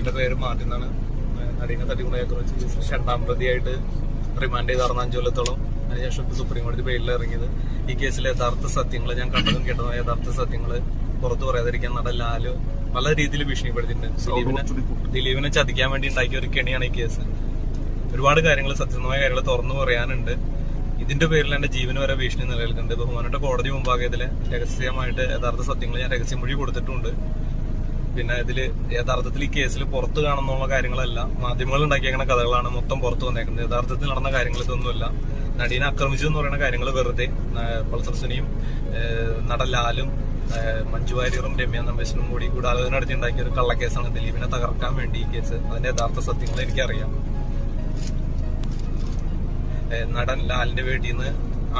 എന്റെ പേര് മാർട്ടിൻ എന്നാണ്. നടീനെ തട്ടിക്കൊണ്ടേക്കുറിച്ച് 2ാം പ്രതിയായിട്ട് റിമാൻഡ് ചെയ്ത് 5 കൊല്ലത്തോളം അതിനുശേഷം സുപ്രീം കോടതി ബെയിലിൽ ഇറങ്ങിയത്. ഈ കേസിലെ യഥാർത്ഥ സത്യങ്ങൾ, ഞാൻ കണ്ടതും കേട്ടതുമായ യഥാർത്ഥ സത്യങ്ങൾ പുറത്തു പറയാതിരിക്കാൻ നടൻ ലാല് പല രീതിയിൽ ഭീഷണിപ്പെടുത്തിയിട്ടുണ്ട്. ദിലീപിനെ ചതിക്കാൻ വേണ്ടി ഉണ്ടാക്കിയ ഒരു കെണിയാണ് ഈ കേസ്. ഒരുപാട് കാര്യങ്ങൾ, സത്യസന്ധമായ കാര്യങ്ങൾ തുറന്നു പറയാനുണ്ട്. ഇതിന്റെ പേരിൽ എന്റെ ജീവന് വരെ ഭീഷണി നിലനിൽക്കുന്നുണ്ട്. ബഹുമാനപ്പെട്ട കോടതി മുമ്പാകെ ഇതിലെ രഹസ്യമായിട്ട് യഥാർത്ഥ സത്യങ്ങൾ ഞാൻ രഹസ്യമൊഴി കൊടുത്തിട്ടുണ്ട്. പിന്നെ ഇതില് യഥാർത്ഥത്തിൽ ഈ കേസിൽ പുറത്ത് കാണുന്നുള്ള കാര്യങ്ങളല്ല, മാധ്യമങ്ങൾ ഉണ്ടാക്കിയേക്കുന്ന കഥകളാണ് മൊത്തം പുറത്തു വന്നേക്കുന്നത്. യഥാർത്ഥത്തിൽ നടന്ന കാര്യങ്ങൾ ഇതൊന്നുമല്ല. നടീനെ ആക്രമിച്ചു എന്ന് പറയുന്ന കാര്യങ്ങൾ വെറുതെ. പൾസർ സുനിയും നടൻ ലാലും മഞ്ജു വാര്യറും രമ്യ നമ്പേശനും കൂടി ഗൂഢാലോചന നടത്തി ഉണ്ടാക്കിയ ഒരു കള്ളക്കേസാണ് ദിലീപിനെ തകർക്കാൻ വേണ്ടി ഈ കേസ്. അതിന്റെ യഥാർത്ഥ സത്യങ്ങൾ എനിക്കറിയാം. നടൻ ലാലിന്റെ വീട്ടിൽ നിന്ന്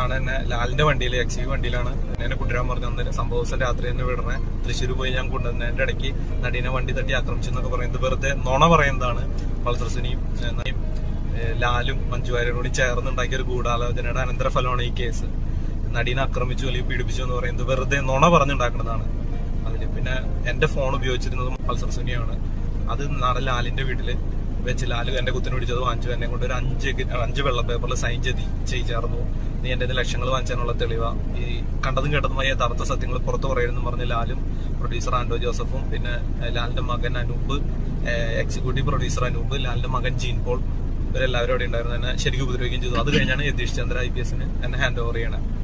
ആണ് എന്നെ, ലാലിന്റെ വണ്ടിയിൽ, XUV വണ്ടിയിലാണ് എന്നെ കൊണ്ടുവരാൻ പറഞ്ഞു. അന്നേരം സംഭവ ദിവസം രാത്രി തന്നെ വിടണേ, തൃശ്ശൂർ പോയി ഞാൻ കൊണ്ടുവന്ന എന്റെ ഇടയ്ക്ക് നടീനെ വണ്ടി തട്ടി ആക്രമിച്ചു എന്നൊക്കെ പറയുന്നത് വെറുതെ നുണ പറയുന്നതാണ്. പൾസർ സുനിയും ലാലും മഞ്ജു വാര്യരും കൂടി ചേർന്നുണ്ടാക്കിയ ഒരു ഗൂഢാലോചനയുടെ അനന്തരഫലമാണ് ഈ കേസ്. നടീനെ ആക്രമിച്ചു അല്ലെങ്കിൽ പീഡിപ്പിച്ചു എന്ന് പറയുന്നത് വെറുതെ നുണ പറഞ്ഞുണ്ടാക്കുന്നതാണ്. അതില് പിന്നെ എന്റെ ഫോൺ ഉപയോഗിച്ചിരുന്നതും പൾസർ സുനിയാണ്. അത് നടൻ ലാലിന്റെ വീട്ടില് വെച്ച് ലാല് എന്റെ കുത്തിന് പിടിച്ചത് വാങ്ങിച്ചു. എന്നെ കൊണ്ട് ഒരു 5 വെള്ള പേപ്പറിൽ സൈൻ ചെയ്യിച്ചായിരുന്നു. നീ എന്റെ ലക്ഷങ്ങൾ വാങ്ങിച്ചാനുള്ള തെളിവാ. ഈ കണ്ടതും കേട്ടതുമായ യഥാർത്ഥ സത്യങ്ങൾ പുറത്തു പറയുമെന്ന് പറഞ്ഞ് ലാലും പ്രൊഡ്യൂസർ ആൻഡോ ജോസഫും പിന്നെ ലാലിന്റെ മകൻ അനൂപ്, എക്സിക്യൂട്ടീവ് പ്രൊഡ്യൂസർ അനൂപ്, ലാലിന്റെ മകൻ ജീൻ പോൾ, ഇവരെല്ലാവരും അവിടെ ഉണ്ടായിരുന്നു. എന്നെ ശരിക്കും ഉപദ്രവിക്കുകയും ചെയ്തു. അത് കഴിഞ്ഞാണ് യതീഷ് ചന്ദ്ര IPS എന്നെ ഹാൻഡ് ഓവർ ചെയ്യണേ.